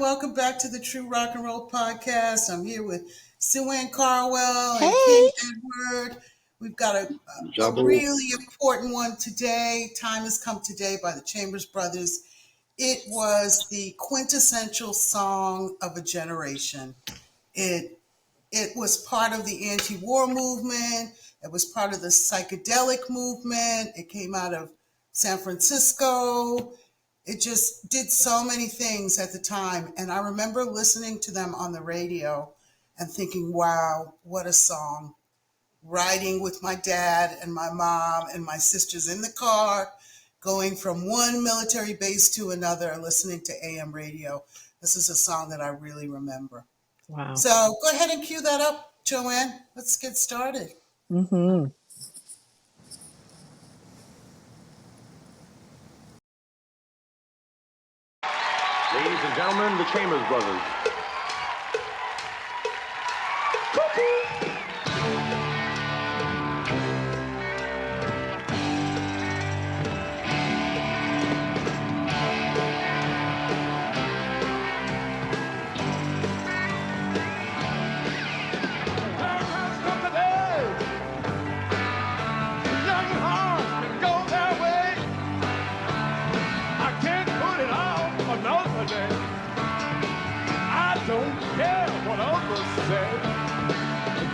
Welcome back to the True Rock and Roll Podcast. I'm here with Sue Ann Carwell and King Hey. Edward. We've got a Jabo. really important one today. Time Has Come Today by the Chambers Brothers. It was the quintessential song of a generation. It was part of the anti-war movement. It was part of the psychedelic movement. It came out of San Francisco. It just did so many things at the time. And I remember listening to them on the radio and thinking, wow, what a song. Riding with my dad and my mom and my sisters in the car, going from one military base to another, listening to AM radio. This is a song that I really remember. Wow. So go ahead and cue that up, Joanne. Let's get started. Mm-hmm. Ladies and gentlemen, the Chambers Brothers.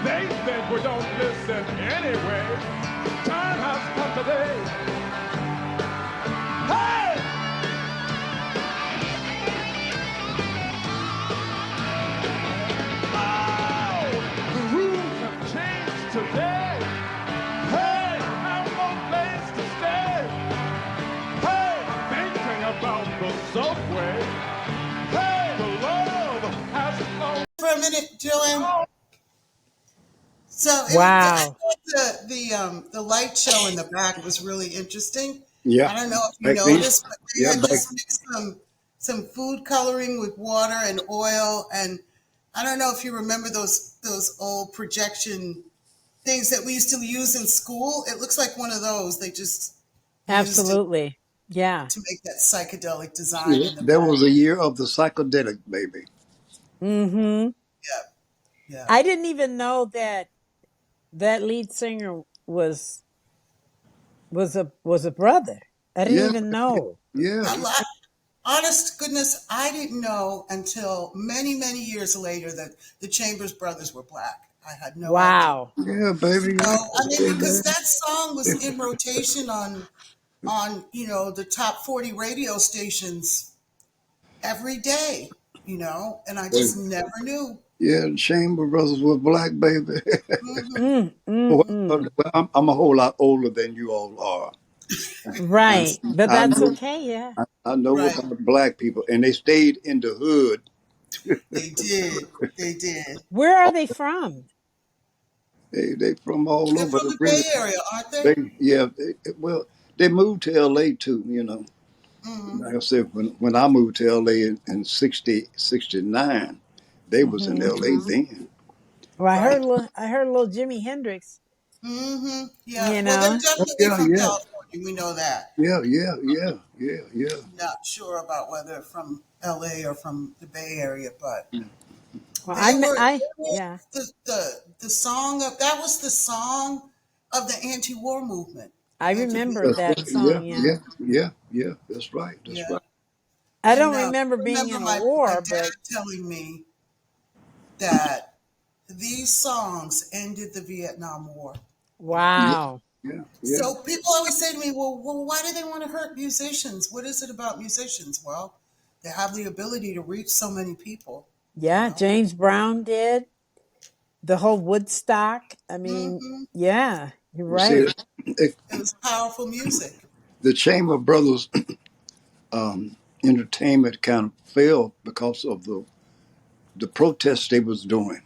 They think we don't listen anyway. Time has come today. Hey! Oh! The rules have changed today. Hey! Have no place to stay. Hey! Thinking about the subway. Hey! The love has flown. For a minute, Joanne. So Wow. I thought the light show in the back was really interesting. Yeah. I don't know if you Back then. noticed, but they Yeah, had back- just mixed some food coloring with water and oil, and I don't know if you remember those old projection things that we used to use in school. It looks like one of those. They just used Absolutely. Yeah. it to make that psychedelic design Yeah, in the that back. was a year of the psychedelic, baby. Mm-hmm. Yeah. I didn't even know that lead singer was a brother. I didn't Yeah. even know. Yeah. Honest goodness, I didn't know until many, many years later that the Chambers Brothers were black. I had no idea. Wow. Yeah, baby. So, I mean, because that song was in rotation on the top 40 radio stations every day, and I just never knew. Yeah, the Chamber Brothers were black, baby. Mm-mm. Well, I'm a whole lot older than you all are. Right. But I that's know, okay. Yeah. I know Right. about black people, and they stayed in the hood. They did. They did. Where are they from? They from all They're over. from the Really, Bay Area, aren't they? well, they moved to LA too. Mhm. Like I said, when I moved to LA in 69, they was in Mm-hmm. LA then. Well, Right. I heard a little Jimi Hendrix. Mm-hmm. Yeah. You Well, they're know. definitely Yeah, from yeah. California. We know that. Yeah. Not sure about whether from LA or from the Bay Area, but Well, they were yeah. the song of that was the song of the anti-war movement. I The anti-war remember That's that right. song. Yeah. Yeah. That's right. Yeah. I don't And, remember I being in a my war, dad but telling me that these songs ended the Vietnam War. wow. Yeah. So people always say to me, well, why do they want to hurt musicians? What is it about musicians? Well, they have the ability to reach so many people. Yeah, James Brown did. The whole Woodstock. I mean, Mhm. yeah, you're Well, see, right. It was powerful music. the Chamber Brothers entertainment kind of failed because of the protests they was doing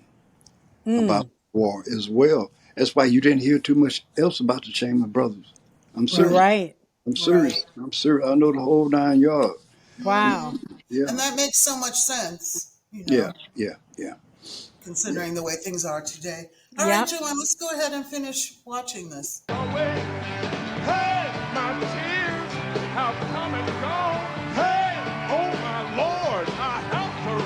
about war as well. That's why you didn't hear too much else about the Chamber Brothers. I'm You're serious. right. I'm serious. I'm serious. I know the whole 9 yards. Wow. Yeah. And that makes so much sense, Yeah. considering the way things are today. All Yep. right, Joanne, let's go ahead and finish watching this. Away. Hey, my tears have come and gone. Hey, oh my Lord, I have to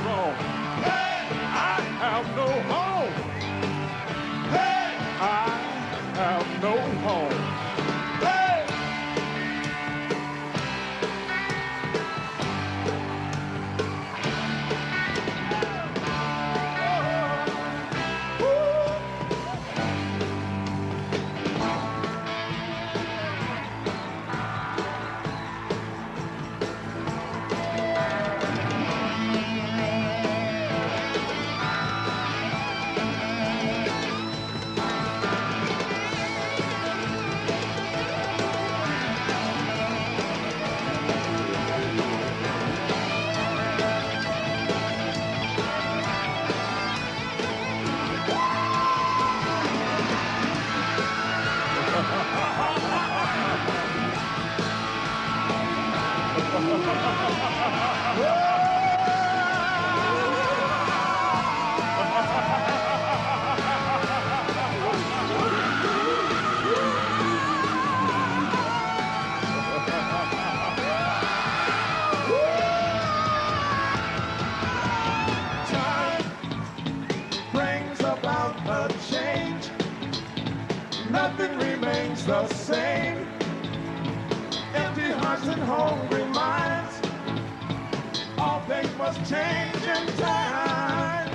Time brings about a change. Nothing remains the same. Empty hearts and hungry minds. All things must change in time.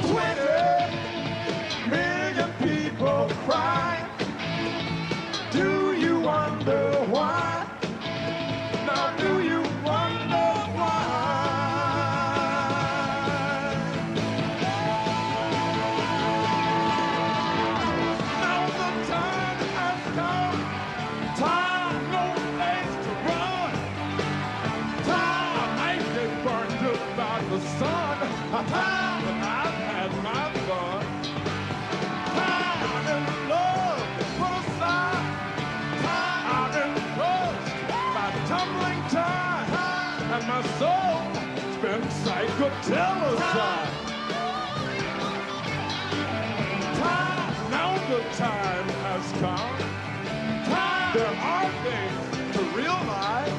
20 million people cry. Do you wonder why? Now do you wonder why? Now the time has come. Time, no place to run. Time ain't get burned up by the sun. Time, but I've had my fun. Time in love is put aside. Time I've been crushed by tumbling time. And my soul's been psychotelicized. Time, now the time has come. Time, there are things to realize.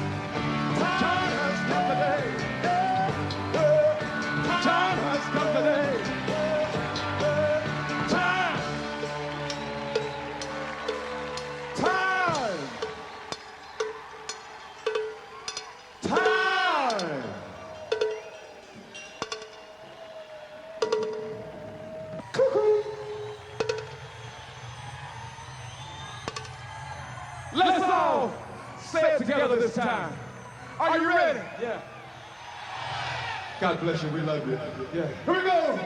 Time has come today. Time has come today. Time. Time. Time. Cuckoo. Let's all say it together this time. Are you ready? Yeah. God bless you. We love you. Yeah. Here we go.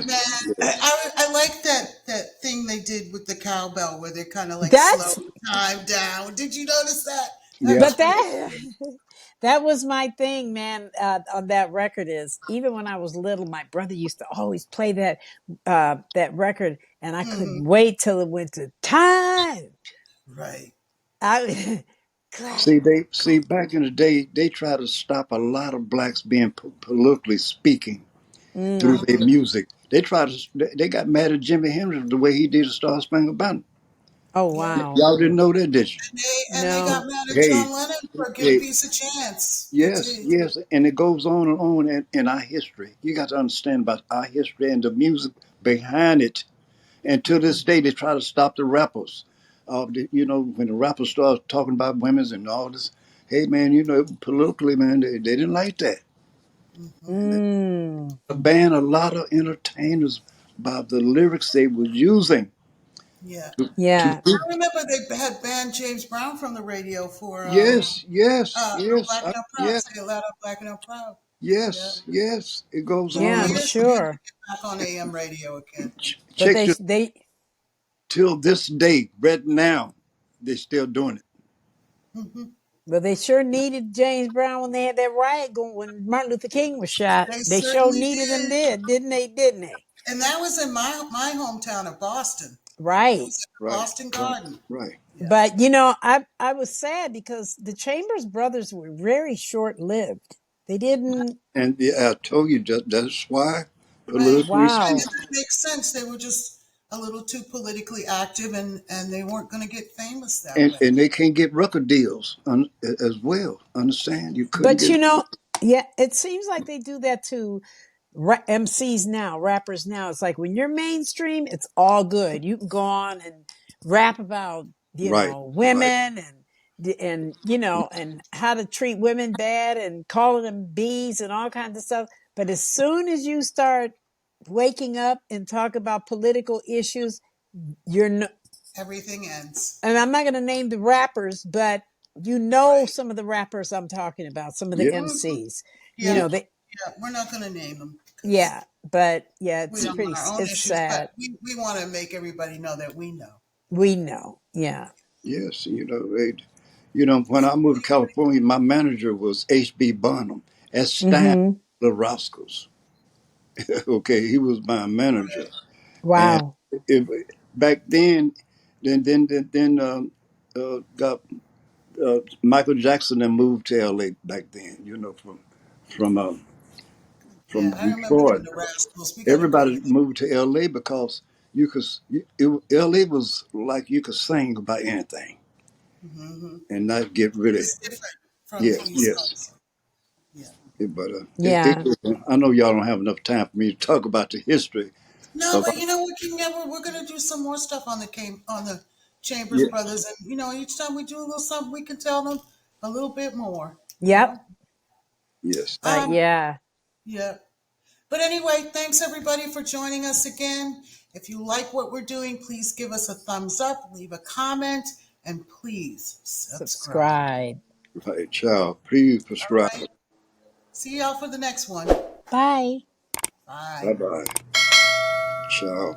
Man, I like that thing they did with the cowbell where they kind of like slow That's time down. Did you notice that? That Yeah. was but pretty that cool. that was my thing, man. On that record is even when I was little, my brother used to always play that record, and I Hmm. couldn't wait till it went to time. Right. I clap. See back in the day, they tried to stop a lot of blacks being politically speaking through Mm. their music. They tried to. They got mad at Jimi Hendrix the way he did the Star Spangled Banner. Oh Yeah. wow. Y'all didn't know that, did you? And they got No. mad at Hey, John Lennon for Give hey, Peace a Chance. They yes, did. yes, and it goes on in our history. You got to understand about our history and the music behind it. And to this day, they try to stop the rappers. When the rappers start talking about women's and all this, hey man, politically, man, they didn't like that. Hmm. And they Mm. banned a lot of entertainers by the lyrics they were using Yeah. to Yeah. I remember they had banned James Brown from the radio for yes, yes, yes, Black and Out Proud. yes, Say it loud, out, Black and Out Proud. Yeah. yes, yes. It goes Took Yeah, on. I'm years for him to sure. get back on AM radio again. But Check this. they Till this day, right now, they're still doing it. Hmm. but they sure needed James Brown when they had that riot going when Martin Luther King was shot. They They sure certainly needed him did. dead, didn't they? Didn't they? And that was in my hometown of Boston. It Right. was at the Right, Boston right, Garden. right. Yeah. But I was sad because the Chambers brothers were very short lived. They didn't. And yeah, I told you that's why Right. politically And Wow. it makes sense. They were just a little too politically active, and they weren't going to get famous that way. and they can't get record deals as well. Understand? You couldn't But get. you know, yeah, it seems like they do that to MCs now, rappers now. It's like when you're mainstream, it's all good. You can go on and rap about, Right, right. women and and how to treat women bad and calling them bees and all kinds of stuff. But as soon as you start waking up and talk about political issues, you're no, Everything ends. and I'm not going to name the rappers, but Right. some of the rappers I'm talking about, some of the Yeah, Hmm. MCs. yeah, They, Yeah. We're not going to name them because yeah, but yeah, we it's don't pretty, want our own it's issues, sad. but we want to make everybody know that we know. We know. Yeah. yes. When I moved to California, my manager was H.B. Bonham at Stan Mm-hmm. the Rascals. Okay, he was my manager, Right. and Wow. if back then got Michael Jackson and moved to L.A. back then. From uh, from Yeah. I remember Detroit. them, the Rascals. We got a Everybody great. moved to LA because LA was like you could sing about anything Hmm. and not get It really. was different from the Yes, East yes. Coast. Yeah. But Yeah. I know y'all don't have enough time for me to talk about the history No, of but you know we can never. We're going to do some more stuff on the Chambers yeah, Brothers, and each time we do a little something, we can tell them a little bit more. You Yep. know. yes. But Um. yeah, Yeah. But anyway, thanks everybody for joining us again. If you like what we're doing, please give us a thumbs up, leave a comment, and please subscribe. subscribe. Right, child. Please All prescribe. right. See y'all for the next one. Bye. Bye Bye. bye, child.